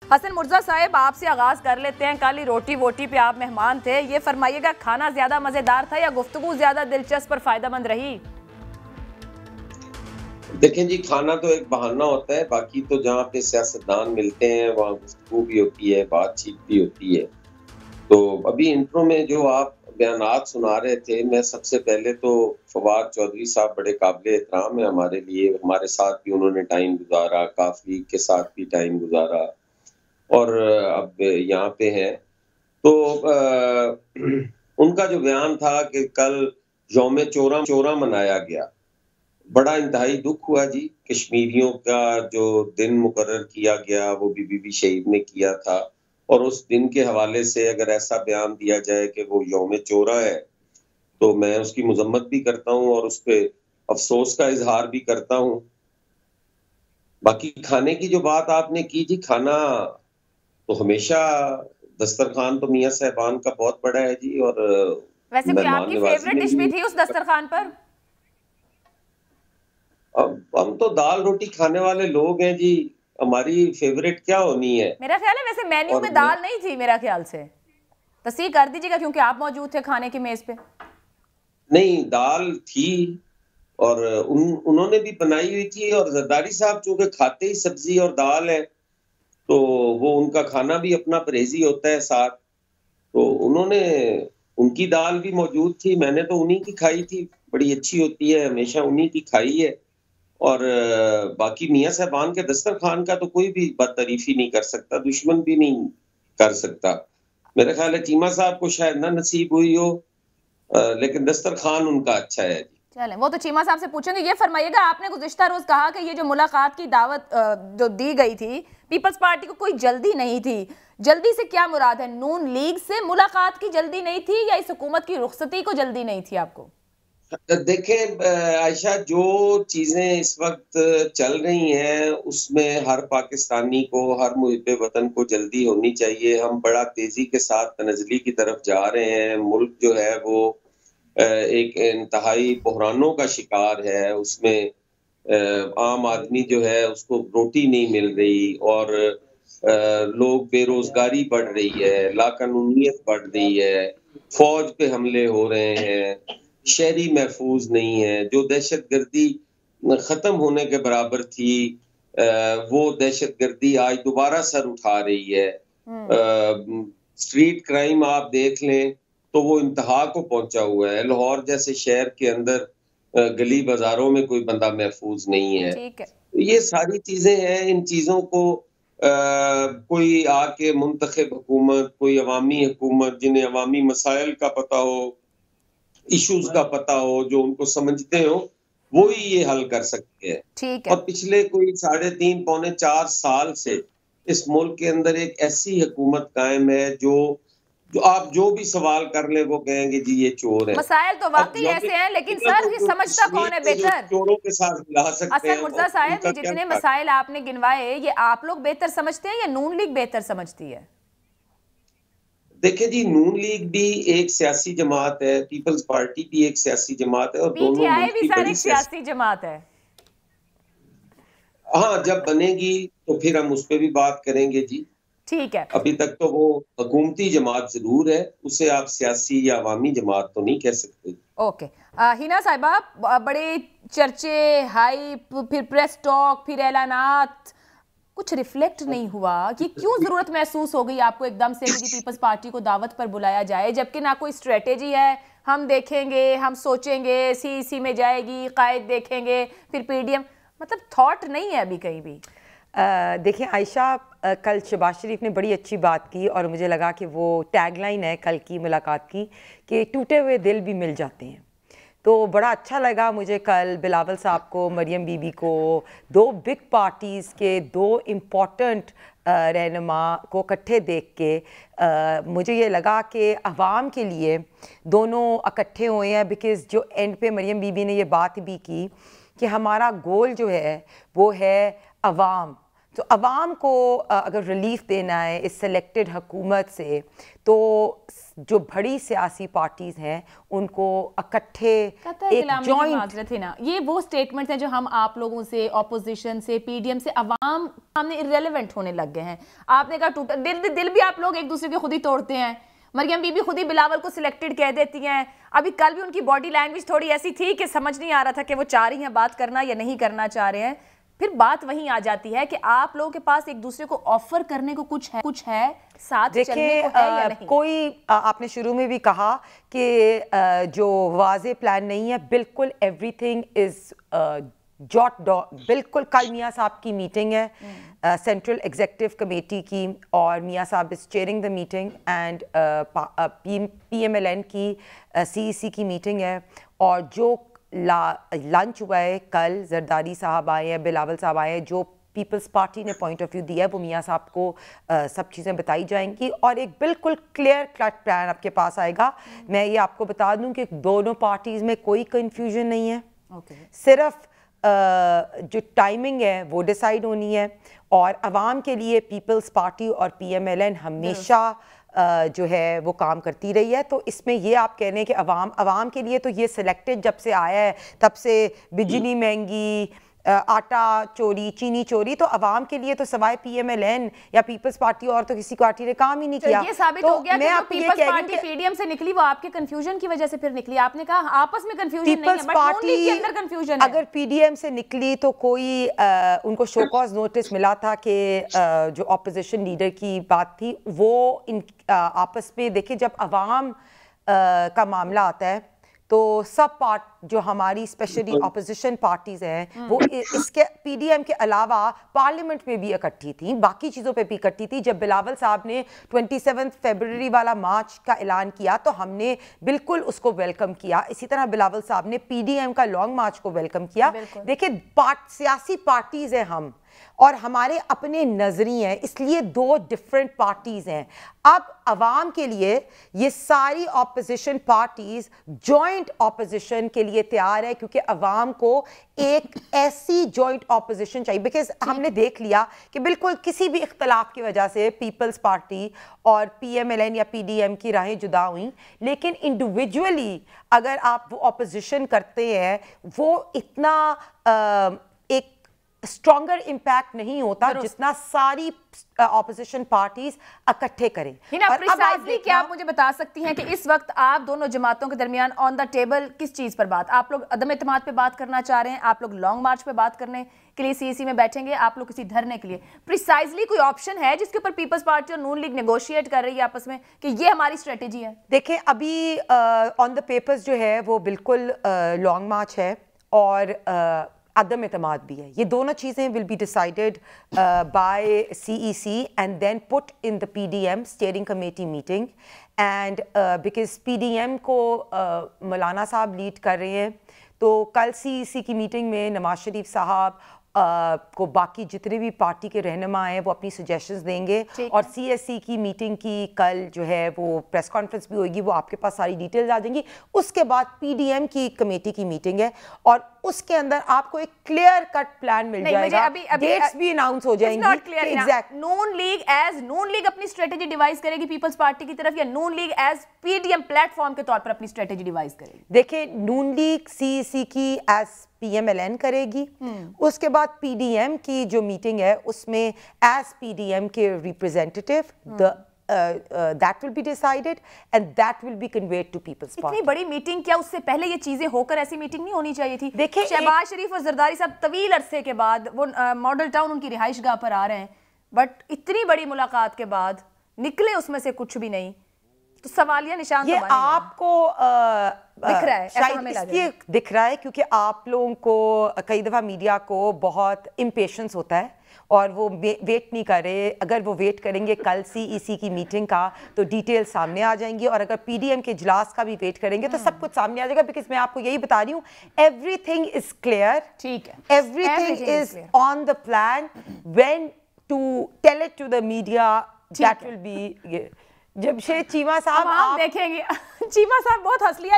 حسن مرزا صاحب آپ سے آغاز کر لیتے ہیں. کل ہی روٹی ووٹی پہ آپ مہمان تھے, یہ فرمائیے گا کھانا زیادہ مزیدار تھا یا گفتگو زیادہ دلچسپ اور فائدہ مند رہی؟ دیکھیں جی, کھانا تو ایک بہانہ ہوتا ہے, باقی تو جہاں پہ سیاستدان ملتے ہیں وہاں گفتگو بھی ہوتی ہے, بات چیت بھی ہوتی ہے. تو ابھی انٹرو میں جو آپ بیانات سنا رہے تھے, میں سب سے پہلے تو فواد چودھری صاحب بڑے قابل احترام ہیں ہمارے لیے, ہمارے ساتھ بھی انہوں نے ٹائم گزارا, کافی کے ساتھ بھی ٹائم گزارا اور اب یہاں پہ ہیں. تو ان کا جو بیان تھا کہ کل یوم چورا منایا گیا, بڑا انتہائی دکھ ہوا جی. کشمیریوں کا جو دن مقرر کیا گیا وہ بی بی شہید نے کیا تھا, اور اس دن کے حوالے سے اگر ایسا بیان دیا جائے کہ وہ یوم چورا ہے تو میں اس کی مذمت بھی کرتا ہوں اور اس پہ افسوس کا اظہار بھی کرتا ہوں. باقی کھانے کی جو بات آپ نے کی جی, کھانا تو ہمیشہ دسترخوان تو میاں صاحبان کا بہت بڑا ہے جی, اور ویسے کوئی آپ مہمان کی نوازی فیوریٹ میں ڈش بھی تھی اس دسترخوان پر؟ ہم تو دال روٹی کھانے والے لوگ ہیں جی, ہماری فیوریٹ کیا ہونی ہے. میرا خیال ہے ویسے مینیو میں دال نہیں تھی میرا خیال سے, تصحیح کر دیجیے گا کیونکہ آپ موجود تھے کھانے کی میز پہ. نہیں, دال تھی اور انہوں نے بھی بنائی ہوئی تھی, اور زرداری صاحب چونکہ کھاتے ہی سبزی اور دال ہے تو وہ ان کا کھانا بھی اپنا پرہیزی ہوتا ہے ساتھ, تو انہوں نے ان کی دال بھی موجود تھی, میں نے تو انہی کی کھائی تھی, بڑی اچھی ہوتی ہے, ہمیشہ انہی کی کھائی ہے. اور باقی میاں صاحبان کے دسترخوان کا تو کوئی بھی بد تعریفی نہیں کر سکتا, دشمن بھی نہیں کر سکتا. میرا خیال ہے چیمہ صاحب کو شاید نہ نصیب ہوئی ہو, لیکن دسترخوان ان کا اچھا ہے جی. چلیں وہ تو چیمہ صاحب سے پوچھیں گے. یہ فرمائیے گا, آپ نے گزشتہ روز کہا کہ یہ جو ملاقات کی دعوت جو دی گئی تھی پیپلز پارٹی کو کوئی جلدی نہیں تھی, جلدی سے کیا مراد ہے؟ نون لیگ سے ملاقات کی جلدی نہیں تھی یا اس حکومت کی رخصتی کو جلدی نہیں تھی آپ کو؟ دیکھیں عائشہ, جو چیزیں اس وقت چل رہی ہیں اس میں ہر پاکستانی کو, ہر محب وطن کو جلدی ہونی چاہیے. ہم بڑا تیزی کے ساتھ تنزلی کی طرف جا رہے ہیں, ملک جو ہے وہ ایک انتہائی بحرانوں کا شکار ہے. اس میں عام آدمی جو ہے اس کو روٹی نہیں مل رہی, اور لوگ بے روزگاری بڑھ رہی ہے, لاقانونیت بڑھ رہی ہے, فوج پہ حملے ہو رہے ہیں, شہری محفوظ نہیں ہے. جو دہشت گردی ختم ہونے کے برابر تھی وہ دہشت گردی آج دوبارہ سر اٹھا رہی ہے. اسٹریٹ کرائم آپ دیکھ لیں تو وہ انتہا کو پہنچا ہوا ہے. لاہور جیسے شہر کے اندر گلی بازاروں میں کوئی بندہ محفوظ نہیں ہے. یہ ساری چیزیں ہیں, ان چیزوں کو کوئی آ کے منتخب حکومت, کوئی عوامی حکومت جنہیں عوامی مسائل کا پتہ ہو, ایشوز کا پتہ ہو, جو ان کو سمجھتے ہو, وہی یہ حل کر سکتے ہیں. اور پچھلے کوئی 3.5 پونے 4 سال سے اس ملک کے اندر ایک ایسی حکومت قائم ہے جو آپ جو بھی سوال کر لیں وہ کہیں گے جی یہ چور ہیں. مسائل تو واقعی ایسے ہیں, لیکن سر یہ سمجھتا کون ہے بہتر؟ چوروں کے ساتھ ملا سکتے ہیں حسن مرزا صاحب, یہ جتنے مسائل آپ نے گنوائے یہ آپ لوگ بہتر سمجھتے ہیں یا نون لیگ بہتر سمجھتی ہے؟ دیکھیں جی, نون لیگ بھی ایک سیاسی جماعت ہے, پیپلز پارٹی بھی ایک سیاسی جماعت ہے, اور پی ٹی دونوں آئی ملک بھی کی سر بڑی ایک سیاسی جماعت ہے. ہاں, جب بنے گی تو پھر ہم اس پہ بھی بات کریں گے جی. ٹھیک ہے, ابھی تک تو وہ حکومتی جماعت ضرور ہے, اسے آپ سیاسی یا عوامی جماعت تو نہیں کہہ سکتے. اوکے, ہینا صاحبہ, بڑے چرچے, ہائپ, پھر پریس ٹاک, پھر اعلانات, کچھ ریفلیکٹ نہیں ہوا. یہ کیوں ضرورت محسوس ہو گئی آپ کو ایک دم سے کہ پیپلز پارٹی کو دعوت پر بلایا جائے, جبکہ نہ کوئی اسٹریٹجی ہے, ہم دیکھیں گے, ہم سوچیں گے, سی میں جائے گی, قائد دیکھیں گے, پھر پی ڈی ایم, مطلب تھاٹ نہیں ہے ابھی کہیں بھی. دیکھیں عائشہ, کل شہباز شریف نے بڑی اچھی بات کی اور مجھے لگا کہ وہ ٹیگ لائن ہے کل کی ملاقات کی کہ ٹوٹے ہوئے دل بھی مل جاتے ہیں. تو بڑا اچھا لگا مجھے کل بلاول صاحب کو, مریم بی بی کو, 2 بگ پارٹیز کے 2 امپورٹنٹ رہنما کو اکٹھے دیکھ کے مجھے یہ لگا کہ عوام کے لیے دونوں اکٹھے ہوئے ہیں. بیکاز جو اینڈ پہ مریم بی بی نے یہ بات بھی کی کہ ہمارا گول جو ہے وہ ہے عوام, تو عوام کو اگر ریلیف دینا ہے اس سلیکٹڈ حکومت سے تو جو بڑی سیاسی پارٹیز ہیں ان کو اکٹھے ایک جوائنٹ یہ وہ سٹیٹمنٹس ہیں جو ہم آپ لوگوں سے اپوزیشن سے پی ڈی ایم سے عوام سامنے irrelevant ہونے لگ گئے ہیں. آپ نے کہا ٹوٹا دل بھی آپ لوگ ایک دوسرے کے خود ہی توڑتے ہیں. مریم بی بی خود ہی بلاول کو سلیکٹڈ کہہ دیتی ہیں. ابھی کل بھی ان کی باڈی لینگویج تھوڑی ایسی تھی کہ سمجھ نہیں آ رہا تھا کہ وہ چاہ رہی ہیں بات کرنا یا نہیں کرنا چاہ رہے ہیں. پھر بات وہیں آ جاتی ہے کہ آپ لوگوں کے پاس ایک دوسرے کو آفر کرنے کو کچھ ہے ساتھ چلنے کو ہے یا نہیں؟ کوئی آپ نے شروع میں بھی کہا کہ جو واضح پلان نہیں ہے, بالکل ایوری تھنگ از بالکل. کل میاں صاحب کی میٹنگ ہے سینٹرل ایگزیکٹو کمیٹی کی, اور Mian Sahib is chairing the meeting, and P M L N کی سی ای سی کی میٹنگ ہے, اور جو لنچ ہوا ہے کل, زرداری صاحب آئے ہیں, بلاول صاحب آئے ہیں, جو پیپلز پارٹی نے پوائنٹ آف ویو دیا ہے وہ میاں صاحب کو سب چیزیں بتائی جائیں گی, اور ایک بالکل کلیئر کٹ پلان آپ کے پاس آئے گا. میں یہ آپ کو بتا دوں کہ دونوں پارٹیز میں کوئی کنفیوژن نہیں ہے, صرف جو ٹائمنگ ہے وہ ڈیسائیڈ ہونی ہے. اور عوام کے لیے پیپلز پارٹی اور پی ایم ایل این ہمیشہ جو ہے وہ کام کرتی رہی ہے. تو اس میں یہ آپ کہہ رہے ہیں کہ عوام کے لیے تو یہ سلیکٹڈ جب سے آیا ہے تب سے بجلی مہنگی, آٹا چوری, چینی چوری, تو عوام کے لیے تو سوائے پی ایم ایل این یا پیپلز پارٹی اور تو کسی پارٹی نے کام ہی نہیں کیا. یہ ثابت ہو گیا کہ peoples party P D M سے نکلی وہ آپ کے کنفیوژن کی وجہ سے پھر نکلی. آپ نے کہا آپس میں کنفیوژن نہیں ہے, بٹ نون لیگ کے اندر کنفیوژن ہے. اگر پی ڈی ایم سے نکلی تو کوئی ان کو شو کاز نوٹس ملا تھا کہ جو اپوزیشن لیڈر کی بات تھی وہ آپس میں دیکھیں, جب عوام کا معاملہ آتا ہے تو سب جو ہماری اسپیشلی اپوزیشن پارٹیز ہیں وہ اس کے پی ڈی ایم کے علاوہ پارلیمنٹ میں بھی اکٹھی تھیں, باقی چیزوں پہ بھی اکٹھی تھی. جب بلاول صاحب نے 27 فیبروری والا مارچ کا اعلان کیا تو ہم نے بالکل اس کو ویلکم کیا. اسی طرح بلاول صاحب نے پی ڈی ایم کا لانگ مارچ کو ویلکم کیا. دیکھیں سیاسی پارٹیز ہیں ہم, اور ہمارے اپنے نظریے ہیں, اس لیے دو ڈفرینٹ پارٹیز ہیں. اب عوام کے لیے یہ ساری اپوزیشن پارٹیز جوائنٹ اپوزیشن کے لیے تیار ہے, کیونکہ عوام کو ایک ایسی جوائنٹ اپوزیشن چاہیے. بیکاز ہم نے دیکھ لیا کہ بالکل کسی بھی اختلاف کی وجہ سے پیپلز پارٹی اور پی ایم ایل این یا پی ڈی ایم کی راہیں جدا ہوئیں, لیکن انڈیویجولی اگر آپ وہ اپوزیشن کرتے ہیں وہ اتنا ایک اسٹرانگر امپیکٹ نہیں ہوتا جتنا ساری اپوزیشن پارٹیز اکٹھے کریں. پریسائزلی کیا آپ مجھے بتا سکتی ہیں کہ اس وقت آپ دونوں جماعتوں کے درمیان آن دا ٹیبل کس چیز پر بات؟ آپ لوگ عدم اعتماد پہ بات کرنا چاہ رہے ہیں, آپ لوگ لانگ مارچ پہ بات کرنے کے لیے سی ای سی میں بیٹھیں گے, آپ لوگ کسی دھرنے کے لیے پریسائزلی کوئی آپشن ہے جس کے اوپر پیپلز پارٹی اور نون لیگ نیگوشیٹ کر رہی ہے آپس میں کہ یہ ہماری اسٹریٹجی ہے؟ دیکھیں ابھی آن دا پیپرز جو ہے وہ بالکل لانگ مارچ ہے اور عدم اعتماد بھی ہے. یہ دونوں چیزیں will be decided by C E C and then put in the P D M steering committee meeting. And because P D M کو مولانا صاحب لیڈ کر رہے ہیں, تو کل سی ای سی کی میٹنگ میں نواز شریف صاحب کو باقی جتنے بھی پارٹی کے رہنما ہیں وہ اپنی سجیشنز دیں گے, اور سی ایس سی کی میٹنگ کی کل جو ہے وہ پریس کانفرنس بھی ہوئے گی, وہ آپ کے پاس ساری ڈیٹیلز آ جائیں گی. اس کے بعد پی ڈی ایم کی کمیٹی کی میٹنگ ہے, اور اس کے اندر آپ کو ایک کلیئر کٹ پلان مل جائے گا, ڈیٹس بھی اناؤنس ہو جائیں گی. نون لیگ اپنی اسٹریٹجی ڈیوائز کرے گی پیپلز پارٹی کی طرف, یا Noon League as P D M platform کے طور پر اپنی اسٹریٹجی ڈیوائز کرے گی؟ دیکھیں نون لیگ سی ای سی کی as P M L N کرے گی, اس کے بعد پی ڈی ایم کی جو میٹنگ ہے اس میں ایز پی ڈی ایم کے ریپرزینٹیٹیو that will be decided and that will be conveyed to people's party. اتنی بڑی میٹنگ, کیا اس سے پہلے یہ چیزیں ہو کر ایسی میٹنگ نہیں ہونی چاہیے تھی؟ شہباز شریف اور زرداری صاحب طویل عرصے کے بعد وہ ماڈل ٹاؤن ان کی رہائش گاہ پر آ رہے ہیں, بٹ اتنی بڑی ملاقات کے بعد نکلے اس میں سے کچھ بھی نہیں, تو سوالیہ نشان یہ آپ کو دکھ رہا ہے, شاید اس لیے دکھ رہا ہے کیونکہ آپ لوگوں کو کئی دفعہ میڈیا کو بہت امپیشنس ہوتا ہے اور وہ ویٹ نہیں کر رہے. اگر وہ ویٹ کریں گے کل سی ای سی کی میٹنگ کا تو ڈیٹیل سامنے آ جائیں گی, اور اگر پی ڈی ایم کے اجلاس کا بھی ویٹ کریں گے تو سب کچھ سامنے آ جائے گا. بیکاز میں آپ کو یہی بتا رہی ہوں, ایوری تھنگ از کلیئر, ٹھیک ہے, everything is on the plan. When to tell it to the media that will be. جب چیمہ صاحب آپ دیکھیں گے, چیمہ صاحب بہت ہنس لیا.